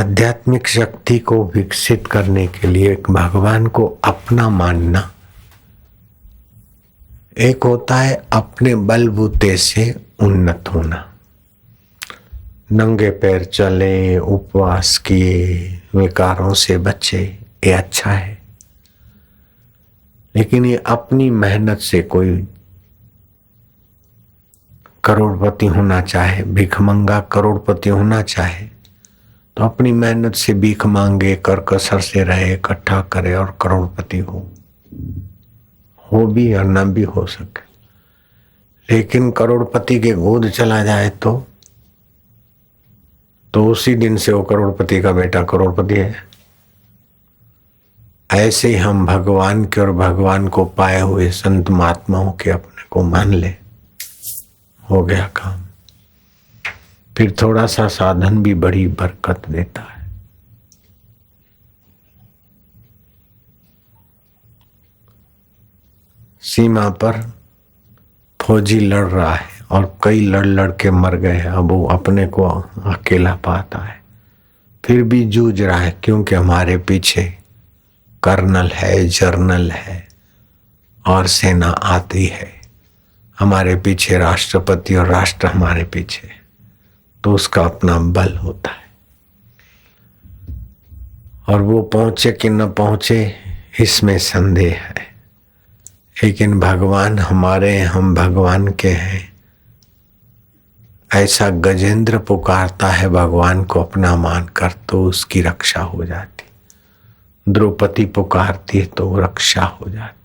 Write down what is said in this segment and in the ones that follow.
आध्यात्मिक शक्ति को विकसित करने के लिए भगवान को अपना मानना एक होता है, अपने बलबूते से उन्नत होना। नंगे पैर चले, उपवास किए, विकारों से बचे, ये अच्छा है। लेकिन ये अपनी मेहनत से कोई करोड़पति होना चाहे, भिखमंगा करोड़पति होना चाहे, तो अपनी मेहनत से भीख मांगे, कर कसर से रहे, इकट्ठा करे और करोड़पति हो भी और न भी हो सके। लेकिन करोड़पति के गोद चला जाए तो उसी दिन से वो करोड़पति का बेटा करोड़पति है। ऐसे ही हम भगवान के और भगवान को पाए हुए संत महात्माओं के अपने को मान ले, हो गया काम। फिर थोड़ा सा साधन भी बड़ी बरकत देता है। सीमा पर फौजी लड़ रहा है और कई लड़ के मर गए। अब वो अपने को अकेला पाता है, फिर भी जूझ रहा है, क्योंकि हमारे पीछे कर्नल है, जर्नल है और सेना आती है। हमारे पीछे राष्ट्रपति और राष्ट्र हमारे पीछे, तो उसका अपना बल होता है। और वो पहुंचे कि न पहुंचे इसमें संदेह है। लेकिन भगवान हमारे, हम भगवान के हैं, ऐसा गजेंद्र पुकारता है भगवान को अपना मानकर, तो उसकी रक्षा हो जाती। द्रौपदी पुकारती है तो रक्षा हो जाती।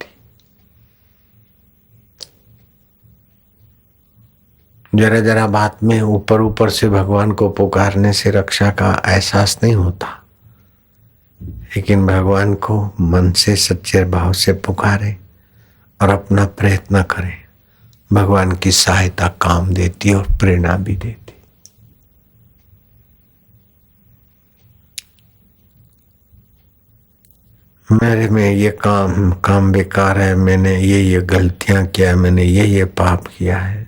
जरा जरा बात में ऊपर ऊपर से भगवान को पुकारने से रक्षा का एहसास नहीं होता, लेकिन भगवान को मन से सच्चे भाव से पुकारे और अपना प्रयत्न करें, भगवान की सहायता काम देती और प्रेरणा भी देती। मेरे में ये काम बेकार है, मैंने ये गलतियां किया है, मैंने ये पाप किया है,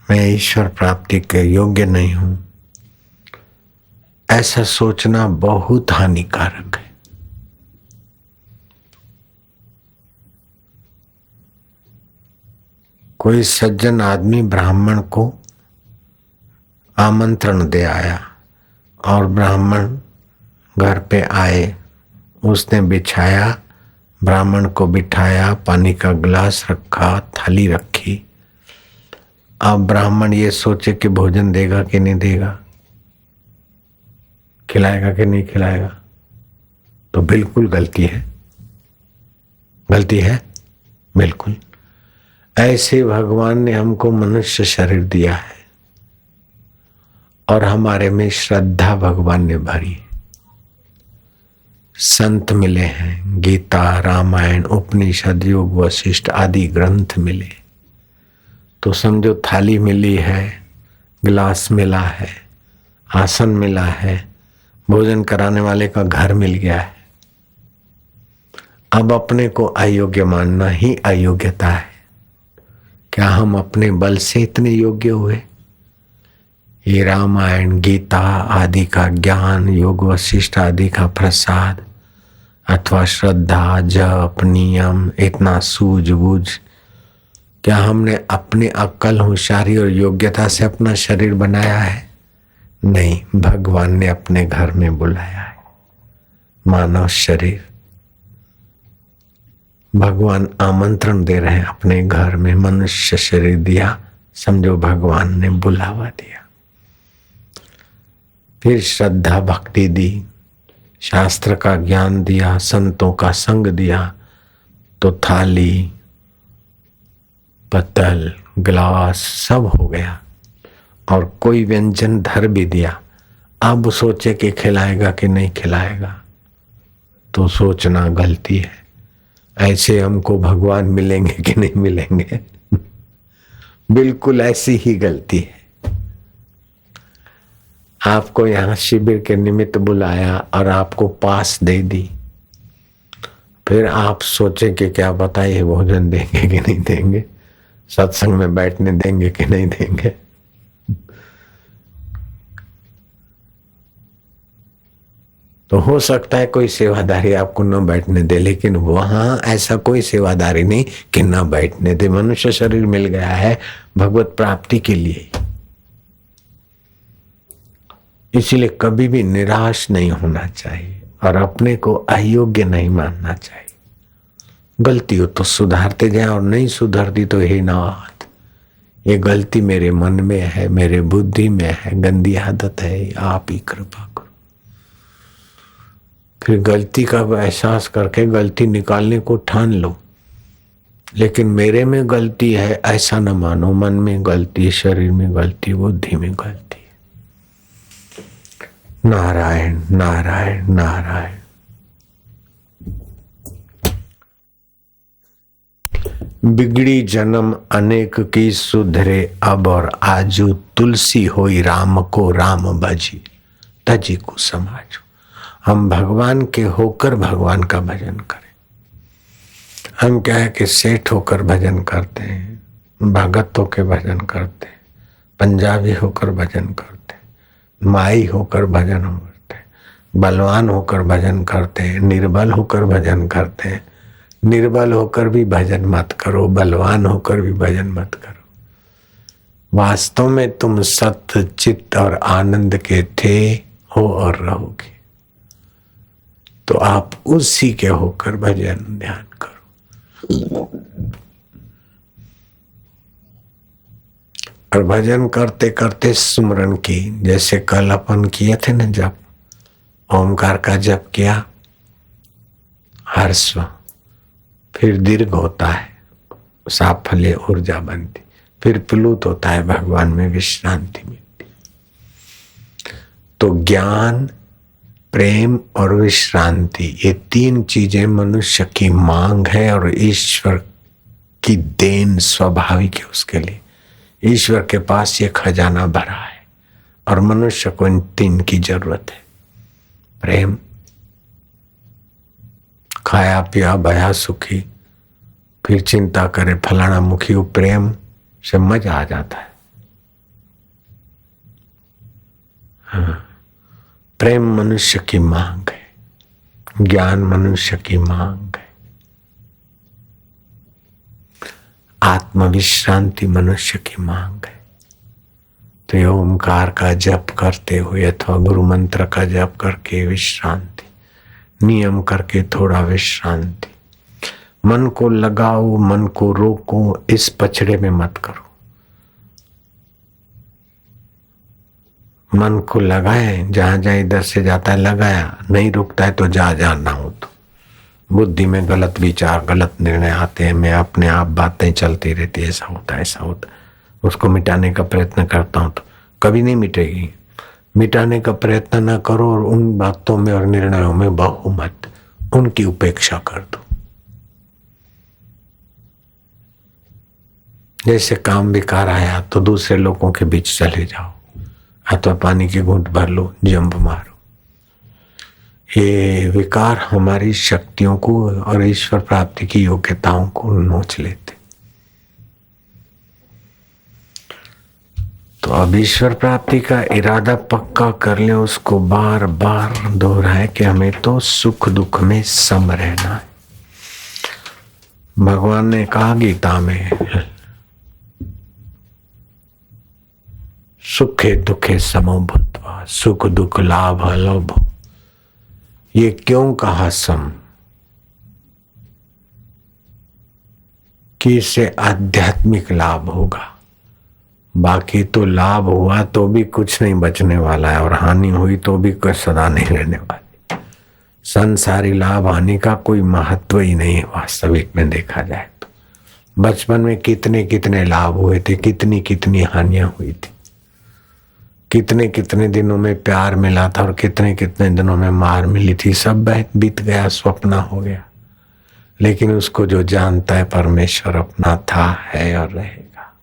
मैं ईश्वर प्राप्ति के योग्य नहीं हूं, ऐसा सोचना बहुत हानिकारक है। कोई सज्जन आदमी ब्राह्मण को आमंत्रण दे आया और ब्राह्मण घर पे आए, उसने बिछाया, ब्राह्मण को बिठाया, पानी का गिलास रखा, थाली रखी। अब ब्राह्मण ये सोचे कि भोजन देगा कि नहीं देगा, खिलाएगा कि नहीं खिलाएगा, तो बिल्कुल गलती है। गलती है बिल्कुल। ऐसे भगवान ने हमको मनुष्य शरीर दिया है और हमारे में श्रद्धा भगवान ने भरी। संत मिले हैं, गीता, रामायण, उपनिषद, योग, वशिष्ठ आदि ग्रंथ मिले, तो समझो थाली मिली है, गिलास मिला है, आसन मिला है, भोजन कराने वाले का घर मिल गया है। अब अपने को अयोग्य मानना ही अयोग्यता है। क्या हम अपने बल से इतने योग्य हुए? ये रामायण, गीता आदि का ज्ञान, योग वशिष्ठ आदि का प्रसाद अथवा श्रद्धा, जप, नियम, इतना सूझबूझ, क्या हमने अपने अक्ल, होशियारी और योग्यता से अपना शरीर बनाया है? नहीं, भगवान ने अपने घर में बुलाया है मानव शरीर। भगवान आमंत्रण दे रहे हैं अपने घर में, मनुष्य शरीर दिया, समझो भगवान ने बुलावा दिया। फिर श्रद्धा भक्ति दी, शास्त्र का ज्ञान दिया, संतों का संग दिया, तो थाली, पत्तल, गिलास सब हो गया और कोई व्यंजन धर भी दिया। अब सोचे कि खिलाएगा कि नहीं खिलाएगा, तो सोचना गलती है। ऐसे हमको भगवान मिलेंगे कि नहीं मिलेंगे, बिल्कुल ऐसी ही गलती है। आपको यहाँ शिविर के निमित्त बुलाया और आपको पास दे दी, फिर आप सोचे कि क्या बताइए भोजन देंगे कि नहीं देंगे, सत्संग में बैठने देंगे कि नहीं देंगे। तो हो सकता है कोई सेवादारी आपको न बैठने दे, लेकिन वहां ऐसा कोई सेवादारी नहीं कि न बैठने दे। मनुष्य शरीर मिल गया है भगवत प्राप्ति के लिए, इसीलिए कभी भी निराश नहीं होना चाहिए और अपने को अयोग्य नहीं मानना चाहिए। गलती हो तो सुधारते जाए और नहीं सुधरती तो हे नाथ, ये गलती मेरे मन में है, मेरे बुद्धि में है, गंदी आदत है, आप ही कृपा करो। फिर गलती का एहसास करके गलती निकालने को ठान लो, लेकिन मेरे में गलती है ऐसा न मानो। मन में गलती, शरीर में गलती, बुद्धि में गलती। नारायण नारायण नारायण। बिगड़ी जन्म अनेक की सुधरे अब, और आजू तुलसी होई राम को राम भजी तजी को समाजो। हम भगवान के होकर भगवान का भजन करें। हम क्या है कि सेठ होकर भजन करते हैं, भगत होकर भजन करते हैं, पंजाबी होकर भजन करते हैं, माई होकर भजन करते हैं, बलवान होकर भजन करते हैं, निर्बल होकर भजन करते हैं। निर्बल होकर भी भजन मत करो, बलवान होकर भी भजन मत करो। वास्तव में तुम सत्य, चित्त और आनंद के थे, हो और रहोगे, तो आप उसी के होकर भजन ध्यान करो। और भजन करते करते सुमरन की, जैसे कल अपन किए थे ना, जब ओमकार का जप किया, हर्ष फिर दीर्घ होता है, साफल्य ऊर्जा बनती, फिर प्लुत होता है, भगवान में विश्रांति मिलती। तो ज्ञान, प्रेम और विश्रांति, ये तीन चीजें मनुष्य की मांग है और ईश्वर की देन स्वाभाविक है उसके लिए। ईश्वर के पास ये खजाना भरा है और मनुष्य को इन तीन की जरूरत है। प्रेम, खाया पिया भया सुखी, फिर चिंता करे फलाना मुखी, प्रेम से मजा आ जाता है। हाँ, प्रेम मनुष्य की मांग है, ज्ञान मनुष्य की मांग है, आत्मविश्रांति मनुष्य की मांग है। तो ये ओमकार का जप करते हुए अथवा गुरु मंत्र का जप करके विश्रांति, नियम करके थोड़ा विश्रांति, मन को लगाओ, मन को रोको, इस पछड़े में मत करो। मन को लगाए, जहां जहां इधर से जाता है लगाया, नहीं रुकता है तो जा ना हो तो। बुद्धि में गलत विचार, गलत निर्णय आते हैं, मैं अपने आप बातें चलती रहती है, ऐसा होता है ऐसा होता है, उसको मिटाने का प्रयत्न करता हूं तो कभी नहीं मिटेगी। मिटाने का प्रयत्न न करो और उन बातों में और निर्णयों में बहो मत, उनकी उपेक्षा कर दो। जैसे काम विकार आया तो दूसरे लोगों के बीच चले जाओ, अथवा पानी की घूंट भर लो, जंप मारो। ये विकार हमारी शक्तियों को और ईश्वर प्राप्ति की योग्यताओं को नोच लेते। तो अब ईश्वर प्राप्ति का इरादा पक्का कर ले, उसको बार बार दोहराए कि हमें तो सुख दुख में सम रहना है। भगवान ने कहा गीता में, सुखे दुखे समो भूत्वा, सुख दुख लाभ लोभ। ये क्यों कहा सम? कि इससे आध्यात्मिक लाभ होगा, बाकी तो लाभ हुआ तो भी कुछ नहीं बचने वाला है और हानि हुई तो भी कुछ सदा नहीं रहने वाली। संसारी लाभ हानि का कोई महत्व ही नहीं है वास्तविक में देखा जाए तो। बचपन में कितने कितने लाभ हुए थे, कितनी कितनी हानियां हुई थी, कितने कितने दिनों में प्यार मिला था और कितने कितने दिनों में मार मिली थी। सब बीत गया, स्वप्न हो गया। लेकिन उसको जो जानता है परमेश्वर अपना था, है और रहेगा,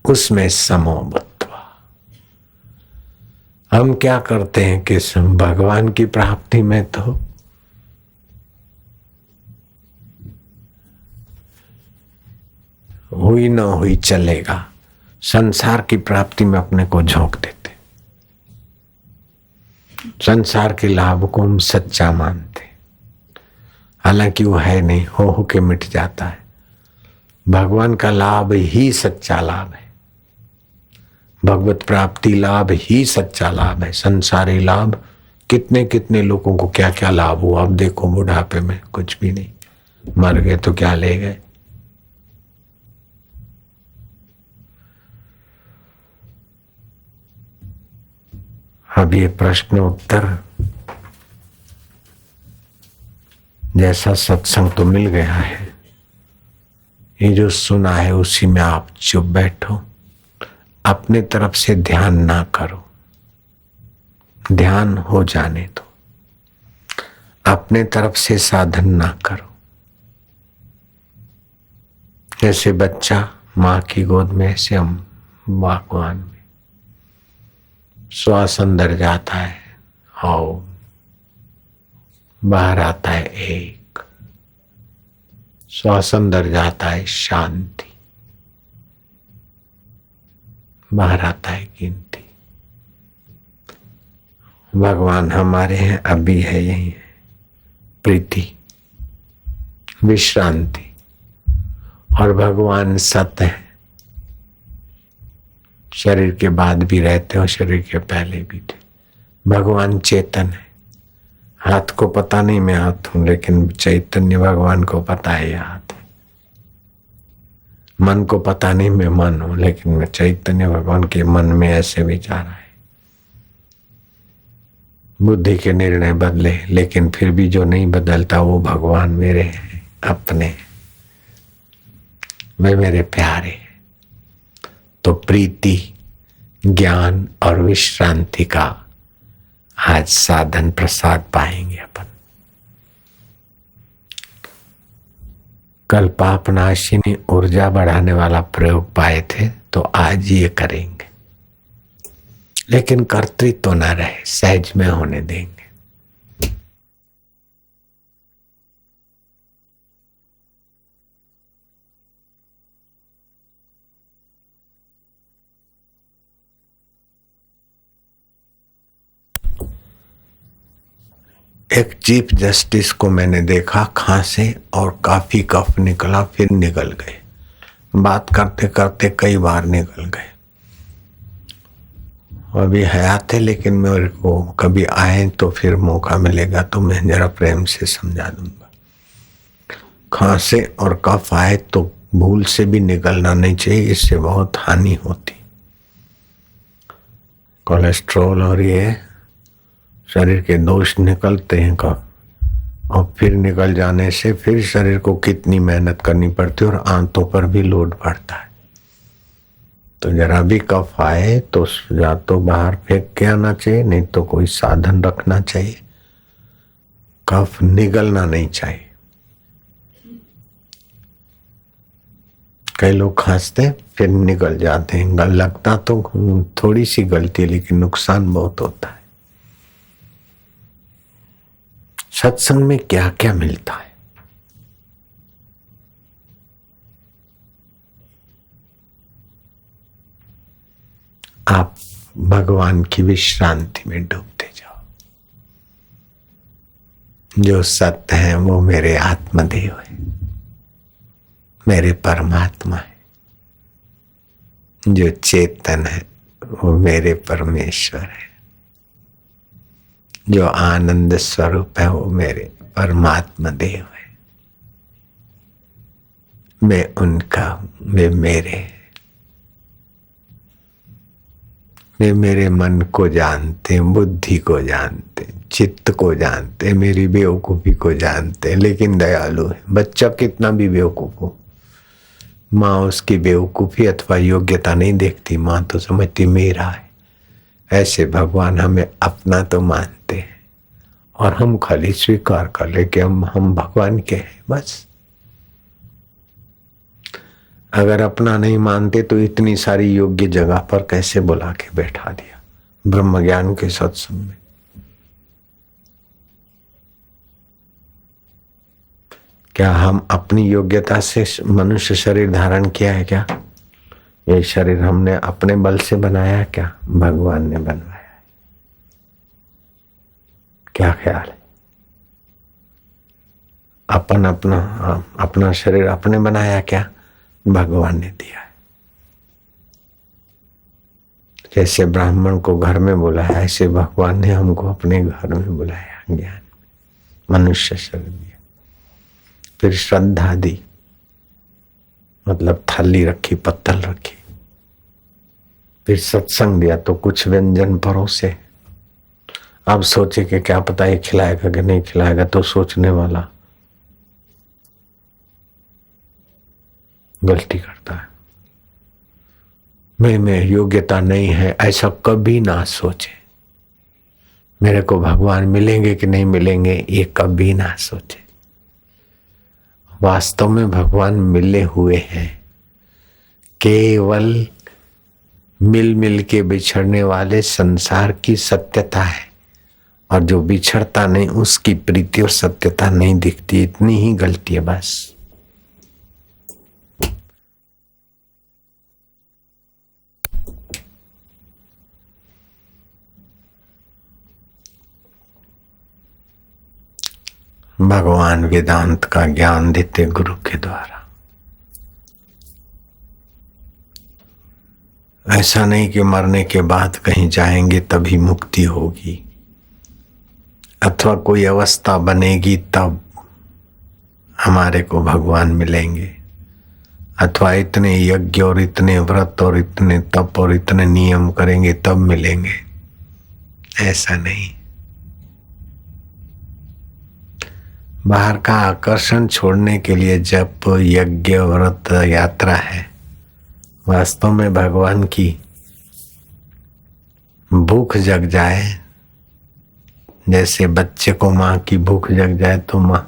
उसमें समो भूत्वा। हम क्या करते हैं कि भगवान की प्राप्ति में तो हुई ना हुई चलेगा, संसार की प्राप्ति में अपने को झोंक देते। संसार के लाभ को हम सच्चा मानते, हालांकि वो है नहीं, हो के मिट जाता है। भगवान का लाभ ही सच्चा लाभ है, भगवत प्राप्ति लाभ ही सच्चा लाभ है। संसारी लाभ कितने कितने लोगों को क्या क्या लाभ हुआ, अब देखो बुढ़ापे में कुछ भी नहीं, मर गए तो क्या ले गए। अब ये प्रश्न उत्तर जैसा सत्संग तो मिल गया है, ये जो सुना है उसी में आप चुप बैठो, अपने तरफ से ध्यान ना करो, ध्यान हो जाने दो, अपने तरफ से साधन ना करो। जैसे बच्चा माँ की गोद में, ऐसे हम भगवान में। श्वास अंदर जाता है और बाहर आता है एक, श्वास अंदर जाता है शांति, बाहर आता है गिनती। भगवान हमारे हैं, अभी है, यही है, प्रीति, विश्रांति। और भगवान सत्य है, शरीर के बाद भी रहते हो, शरीर के पहले भी थे। भगवान चेतन है, हाथ को पता नहीं मैं हाथ हूं, लेकिन चैतन्य भगवान को पता है ये हाथ है। मन को पता नहीं मैं मन हूं, लेकिन मैं चैतन्य भगवान के मन में ऐसे विचार आए। बुद्धि के निर्णय बदले, लेकिन फिर भी जो नहीं बदलता वो भगवान मेरे हैं, अपने, वे मेरे प्यारे। तो प्रीति, ज्ञान और विश्रांति का आज साधन प्रसाद पाएंगे अपन। कल पापनाशिनी ऊर्जा बढ़ाने वाला प्रयोग पाए थे, तो आज ये करेंगे, लेकिन कर्तृत्व तो न रहे, सहज में होने देंगे। एक चीफ जस्टिस को मैंने देखा, खांसे और काफी कफ निकला, फिर निकल गए, बात करते करते कई बार निकल गए। अभी हयात है, लेकिन मेरे को कभी आए तो फिर मौका मिलेगा तो मैं जरा प्रेम से समझा दूंगा। खांसे और कफ आए तो भूल से भी निकलना नहीं चाहिए, इससे बहुत हानि होती। कोलेस्ट्रॉल और ये शरीर के दोष निकलते हैं कफ, और फिर निकल जाने से फिर शरीर को कितनी मेहनत करनी पड़ती है और आंतों पर भी लोड पड़ता है। तो जरा भी कफ आए तो या तो बाहर फेंक के आना चाहिए, नहीं तो कोई साधन रखना चाहिए, कफ निकलना नहीं चाहिए। कई लोग खांसते फिर निकल जाते हैं, गल लगता तो थोड़ी सी गलती है, लेकिन नुकसान बहुत होता है। सत्संग में क्या क्या मिलता है? आप भगवान की विश्रांति में डूबते जाओ। जो सत्य है वो मेरे आत्मदेव है, मेरे परमात्मा है। जो चेतन है वो मेरे परमेश्वर है। जो आनंद स्वरूप है वो मेरे परमात्मा देव है। मैं उनका, वे मेरे। वे मेरे मन को जानते, बुद्धि को जानते, चित्त को जानते, मेरी बेवकूफी को जानते, लेकिन दयालु है। बच्चा कितना भी बेवकूफ हो, माँ उसकी बेवकूफी अथवा योग्यता नहीं देखती, माँ तो समझती मेरा है। ऐसे भगवान हमें अपना तो मानते हैं और हम खाली स्वीकार कर ले कि हम भगवान के हैं, बस। अगर अपना नहीं मानते तो इतनी सारी योग्य जगह पर कैसे बुला के बैठा दिया ब्रह्म ज्ञान के सत्संग में। क्या हम अपनी योग्यता से मनुष्य शरीर धारण किया है क्या? ये शरीर हमने अपने बल से बनाया क्या? भगवान ने बनवाया है। क्या ख्याल है? अपन अपना शरीर अपने बनाया क्या? भगवान ने दिया है। जैसे ब्राह्मण को घर में बुलाया, ऐसे भगवान ने हमको अपने घर में बुलाया, ज्ञान मनुष्य शरीर दिया। फिर श्रद्धा दी, मतलब थाली रखी, पत्तल रखी। फिर सत्संग दिया तो कुछ व्यंजन परोसे। अब सोचे कि क्या पता ये खिलाएगा कि नहीं खिलाएगा, तो सोचने वाला गलती करता है। मैं योग्यता नहीं है ऐसा कभी ना सोचे। मेरे को भगवान मिलेंगे कि नहीं मिलेंगे ये कभी ना सोचे। वास्तव में भगवान मिले हुए हैं, केवल मिल मिल के बिछड़ने वाले संसार की सत्यता है, और जो बिछड़ता नहीं उसकी प्रीति और सत्यता नहीं दिखती। इतनी ही गलती है बस। भगवान वेदांत का ज्ञान देते गुरु के द्वारा। ऐसा नहीं कि मरने के बाद कहीं जाएंगे तभी मुक्ति होगी, अथवा कोई अवस्था बनेगी तब हमारे को भगवान मिलेंगे, अथवा इतने यज्ञ और इतने व्रत और इतने तप और इतने नियम करेंगे तब मिलेंगे। ऐसा नहीं। बाहर का आकर्षण छोड़ने के लिए जब यज्ञ व्रत यात्रा है, वास्तव में भगवान की भूख जग जाए, जैसे बच्चे को माँ की भूख जग जाए तो माँ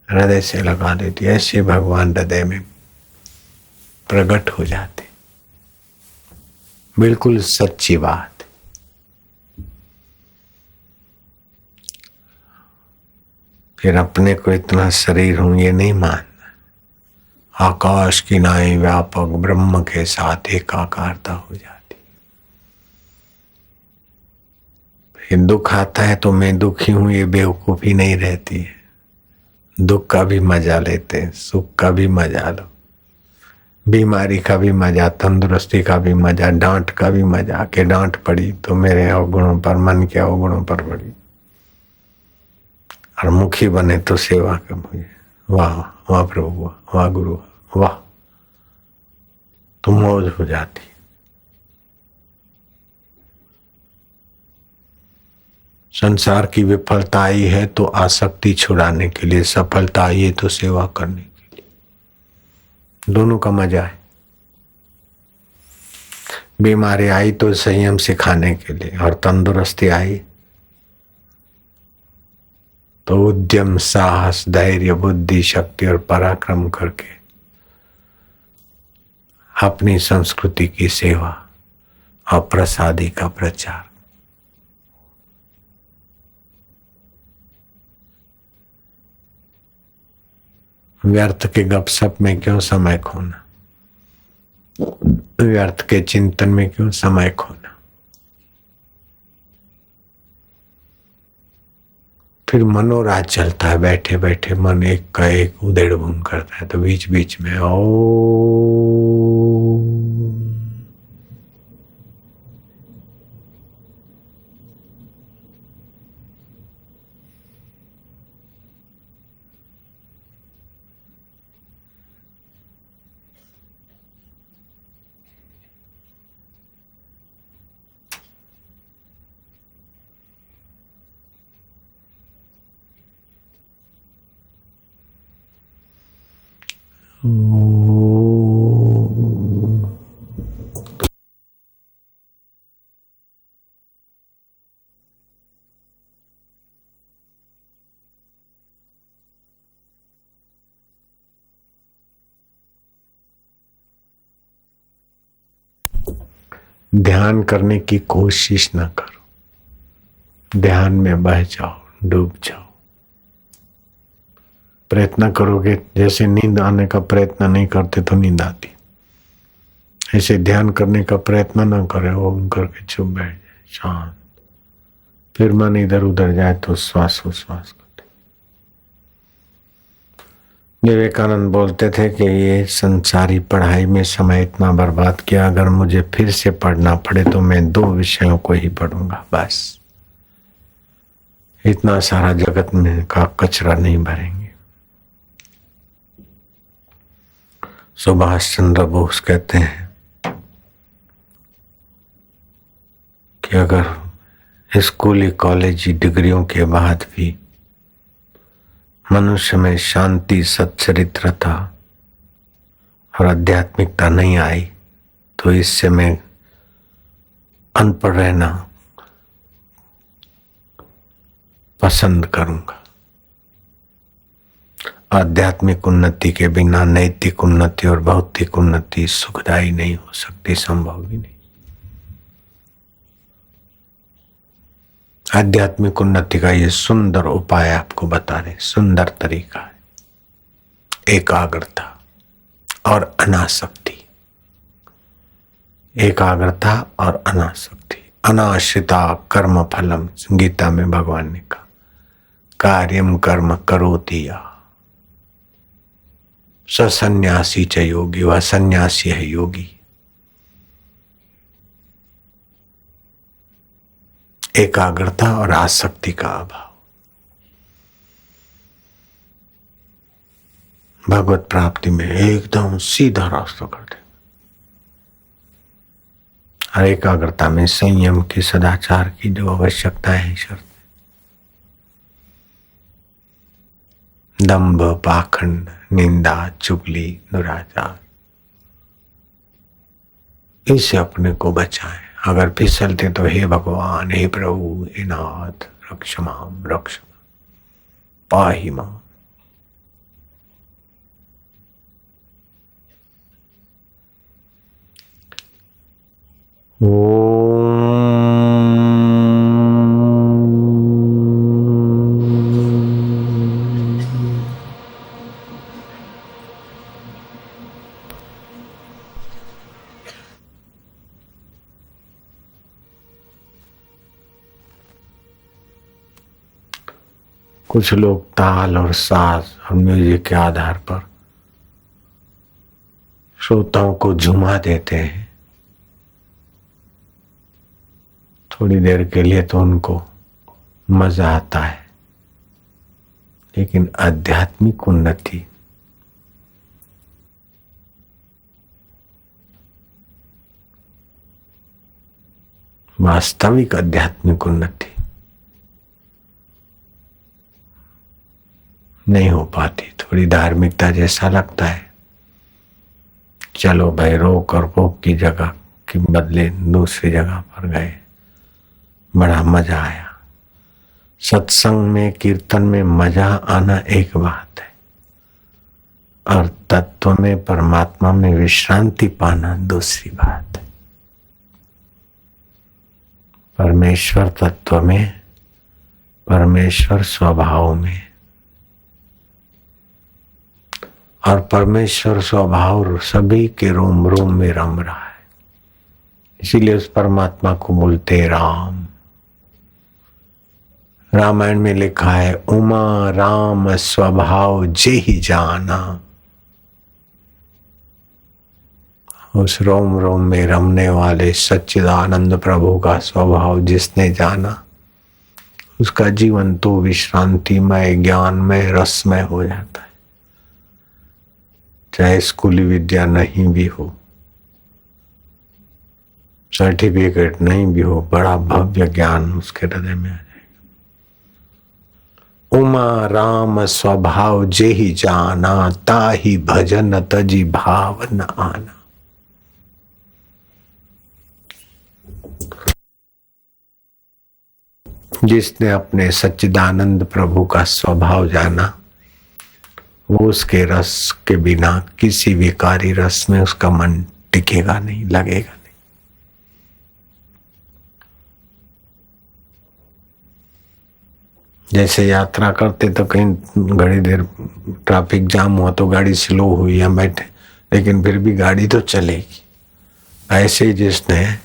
हृदय से लगा देती, ऐसे भगवान हृदय में प्रकट हो जाते। बिल्कुल सच्ची बात। फिर अपने को इतना शरीर हूं ये नहीं मानना। आकाश की नाई व्यापक ब्रह्म के साथ एकाकारता हो जाती। फिर दुख आता है तो मैं दुखी हूं ये बेवकूफी नहीं रहती है। दुख का भी मजा लेते हैं, सुख का भी मजा लो, बीमारी का भी मजा, तंदुरुस्ती का भी मजा, डांट का भी मजा। के डांट पड़ी तो मेरे अवगुणों पर, मन के अवगुणों पर पड़ी, और मुखी बने तो सेवा कर मुझे। वाह वाह प्रभु, वाह गुरु, वाह, तो मौज हो जाती। संसार की विफलता आई है तो आसक्ति छुड़ाने के लिए, सफलता आई है तो सेवा करने के लिए। दोनों का मजा है। बीमारी आई तो संयम सिखाने के लिए, और तंदुरुस्ती आई तो उद्यम, साहस, धैर्य, बुद्धि, शक्ति और पराक्रम करके अपनी संस्कृति की सेवा और प्रसादी का प्रचार। व्यर्थ के गपशप में क्यों समय खोना, व्यर्थ के चिंतन में क्यों समय खोना। फिर मनोराज चलता है, बैठे बैठे मन एक का एक उधेड़ बुन करता है, तो बीच बीच में ओ ध्यान करने की कोशिश न करो, ध्यान में बह जाओ, डूब जाओ। प्रयत्न करोगे, जैसे नींद आने का प्रयत्न नहीं करते तो नींद आती, ऐसे ध्यान करने का प्रयत्न न करे, ओम करके चुप बैठ जाए शांत, फिर मन इधर उधर जाए तो श्वास उश्वास करते। विवेकानंद बोलते थे कि ये संसारी पढ़ाई में समय इतना बर्बाद किया, अगर मुझे फिर से पढ़ना पड़े तो मैं 2 विषयों को ही पढ़ूंगा बस। इतना सारा जगत में का कचरा नहीं भरेंगे। सुभाष चंद्र बोस कहते हैं कि अगर स्कूली कॉलेजी डिग्रियों के बाद भी मनुष्य में शांति, सच्चरित्रता और आध्यात्मिकता नहीं आई तो इससे मैं अनपढ़ रहना पसंद करूंगा। आध्यात्मिक उन्नति के बिना नैतिक उन्नति और भौतिक उन्नति सुखदायी नहीं हो सकती, संभव भी नहीं। आध्यात्मिक उन्नति का ये सुंदर उपाय आपको बता रहे, सुंदर तरीका है। एकाग्रता और अनासक्ति। एकाग्रता और अनासक्ति। अनाश्रिता कर्म फलम, गीता में भगवान ने कहा, कार्यम कर्म करोति या सन्यासी च योगी, वह सन्यासी है योगी। एकाग्रता और आसक्ति का अभाव भगवत प्राप्ति में एकदम सीधा रास्ता कर दे। और एकाग्रता में संयम की, सदाचार की जो आवश्यकता है, शर्त। दंभ, पाखंड, निंदा, चुगली, दुराचार, इससे अपने को बचाएं। अगर फिसलते तो हे भगवान, हे प्रभु, हे नाथ, रक्षमाम रक्षमा पाहि मां। कुछ लोग ताल और साज और म्यूजिक के आधार पर श्रोताओं को झुमा देते हैं। थोड़ी देर के लिए तो उनको मजा आता है, लेकिन आध्यात्मिक उन्नति वास्तविक आध्यात्मिक उन्नति नहीं हो पाती। थोड़ी धार्मिकता जैसा लगता है, चलो भाई रोक और पोक की जगह के बदले दूसरी जगह पर गए, बड़ा मजा आया। सत्संग में, कीर्तन में मजा आना एक बात है, और तत्व में, परमात्मा में विश्रांति पाना दूसरी बात है। परमेश्वर तत्व में, परमेश्वर स्वभाव में, और परमेश्वर स्वभाव सभी के रोम रोम में रम रहा है। इसीलिए उस परमात्मा को बोलते राम। रामायण में लिखा है, उमा राम स्वभाव जे ही जाना। उस रोम रोम में रमने वाले सच्चिदानंद प्रभु का स्वभाव जिसने जाना, उसका जीवन तो विश्रांतिमय, ज्ञानमय, रसमय हो जाता है। चाहे स्कूली विद्या नहीं भी हो, सर्टिफिकेट नहीं भी हो, बड़ा भव्य ज्ञान उसके हृदय में आ जाएगा। उमा राम स्वभाव जे ही जाना, ताहि भजन तजी भाव न आना। जिसने अपने सच्चिदानंद प्रभु का स्वभाव जाना, वो उसके रस के बिना किसी विकारी रस में उसका मन टिकेगा नहीं, लगेगा नहीं। जैसे यात्रा करते तो कहीं घड़ी देर ट्रैफिक जाम हुआ तो गाड़ी स्लो हुई या बैठे, लेकिन फिर भी गाड़ी तो चलेगी। ऐसे जिसने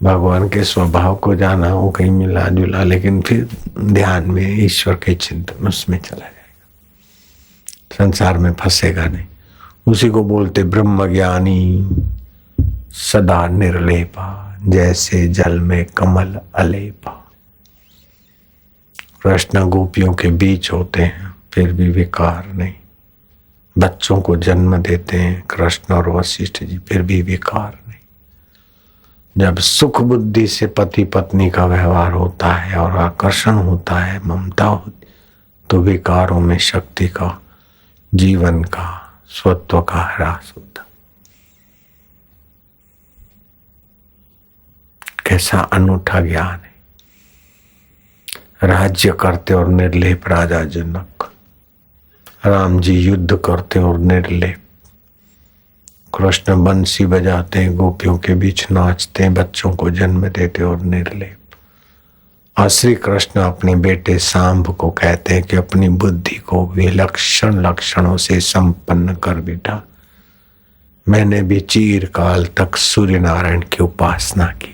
भगवान के स्वभाव को जाना, वो कहीं मिला जुला, लेकिन फिर ध्यान में ईश्वर के चिंतन उसमें चला जाएगा, संसार में फंसेगा नहीं। उसी को बोलते ब्रह्म ज्ञानी सदा निर्लेपा, जैसे जल में कमल अलेपा। कृष्ण गोपियों के बीच होते हैं फिर भी विकार नहीं, बच्चों को जन्म देते हैं कृष्ण और वशिष्ठ जी, फिर भी विकार नहीं। जब सुख बुद्धि से पति पत्नी का व्यवहार होता है और आकर्षण होता है, ममता होती, तो विकारों में शक्ति का, जीवन का, स्वत्व का ह्रास होता। कैसा अनूठा ज्ञान है। राज्य करते और निर्लेप राजा जनक, राम जी युद्ध करते और निर्लेप, कृष्ण बंसी बजाते हैं, गोपियों के बीच नाचते हैं, बच्चों को जन्म देते और निर्लेप। और श्री कृष्ण अपने बेटे सांब को कहते हैं कि अपनी बुद्धि को विलक्षण लक्षणों से संपन्न कर बेटा। मैंने भी चिरकाल तक सूर्य नारायण की उपासना की।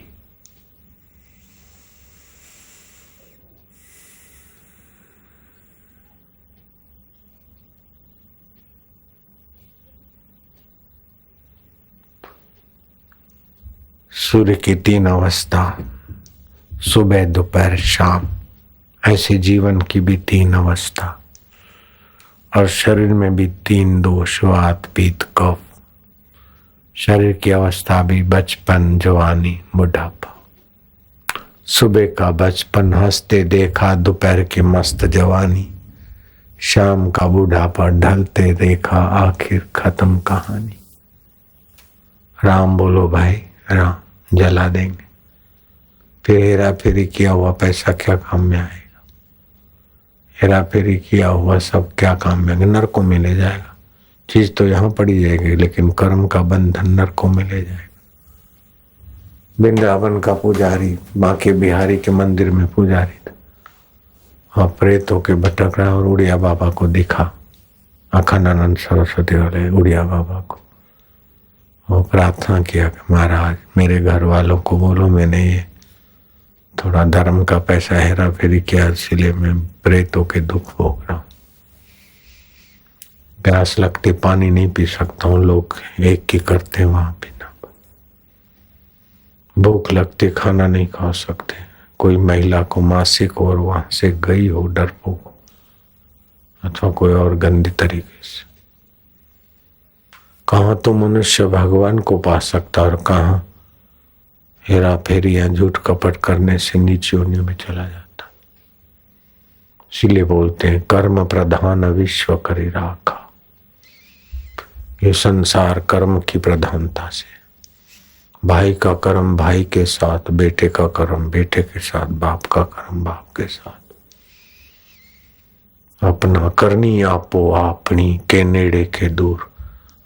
सूर्य की 3 अवस्था, सुबह दोपहर शाम, ऐसे जीवन की भी 3 अवस्था। और शरीर में भी 3 दोष, वात पित्त कफ। शरीर की अवस्था भी बचपन, जवानी, बुढ़ापा। सुबह का बचपन हंसते देखा, दोपहर की मस्त जवानी, शाम का बुढ़ापा ढलते देखा, आखिर खत्म कहानी। राम बोलो भाई राम, जला देंगे। फिर हेरा फेरी किया हुआ पैसा क्या काम में आएगा? हेरा फेरी किया हुआ सब क्या काम में आएगा? नरकों में ले जाएगा। चीज तो यहाँ पड़ी जाएगी, लेकिन कर्म का बंधन नरकों में ले जाएगा। वृंदावन का पुजारी, बांके बिहारी के मंदिर में पुजारी था, और प्रेत होके भटक रहा और उड़िया बाबा को दिखा, अखंडानंद सरस्वती वाले उड़िया बाबा को। वो प्रार्थना किया कि महाराज मेरे घर वालों को बोलो मैंने ये थोड़ा धर्म का पैसा हेरा फेरी किया, इसलिए मैं प्रेतों के दुख भोग रहा हूँ। प्यास लगती, पानी नहीं पी सकता हूँ, लोग एक की करते वहां पीना। भूख लगती, खाना नहीं खा सकते। कोई महिला को मासिक और वहां से गई हो डरपोक, अथवा कोई और गंदी तरीके से। कहाँ तो मनुष्य भगवान को पा सकता और कहाँ हेरा फेरी या झूठ कपट करने से नीचे होने में चला जाता। इसीलिए बोलते हैं कर्म प्रधान विश्व करी राखा। ये संसार कर्म की प्रधानता से, भाई का कर्म भाई के साथ, बेटे का कर्म बेटे के साथ, बाप का कर्म बाप के साथ। अपना करनी आपो अपनी के नेड़े के दूर।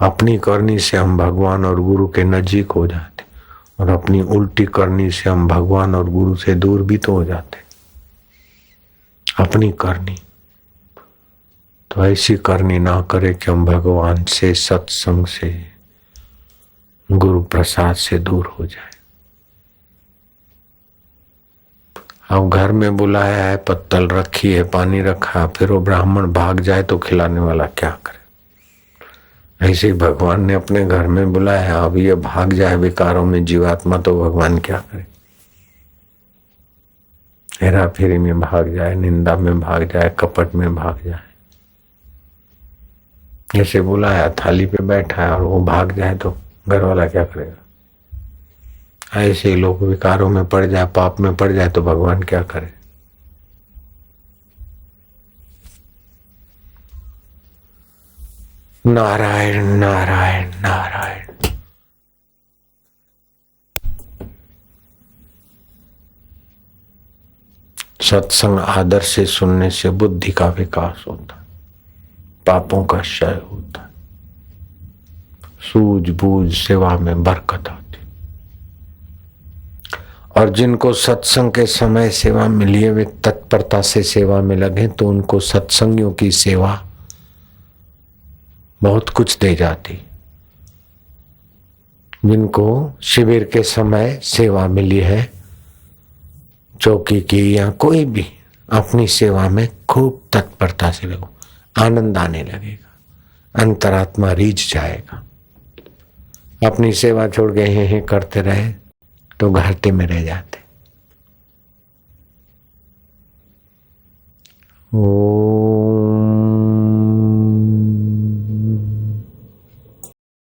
अपनी करनी से हम भगवान और गुरु के नजीक हो जाते, और अपनी उल्टी करनी से हम भगवान और गुरु से दूर भी तो हो जाते। अपनी करनी तो ऐसी करनी ना करे कि हम भगवान से, सत्संग से, गुरु प्रसाद से दूर हो जाए। अब घर में बुलाया है, पत्तल रखी है, पानी रखा, फिर वो ब्राह्मण भाग जाए तो खिलाने वाला क्या करे? ऐसे भगवान ने अपने घर में बुलाया, अब ये भाग जाए विकारों में जीवात्मा, तो भगवान क्या करे? हेरा फेरी में भाग जाए, निंदा में भाग जाए, कपट में भाग जाए। जैसे बुलाया, थाली पे बैठा है और वो भाग जाए तो घर वाला क्या करेगा? ऐसे लोग विकारों में पड़ जाए, पाप में पड़ जाए तो भगवान क्या करे? नारायण नारायण नारायण। सत्संग आदर से सुनने से बुद्धि का विकास होता, पापों का क्षय होता, सूझबूझ सेवा में बरकत आती। और जिनको सत्संग के समय सेवा मिली है, वे तत्परता से सेवा में लगे तो उनको सत्संगियों की सेवा बहुत कुछ दे जाती। जिनको शिविर के समय सेवा मिली है, चौकी की या कोई भी, अपनी सेवा में खूब तत्परता से लगो, आनंद आने लगेगा, अंतरात्मा रीझ जाएगा। अपनी सेवा छोड़ के हे करते रहे तो घाटे में रह जाते। ओ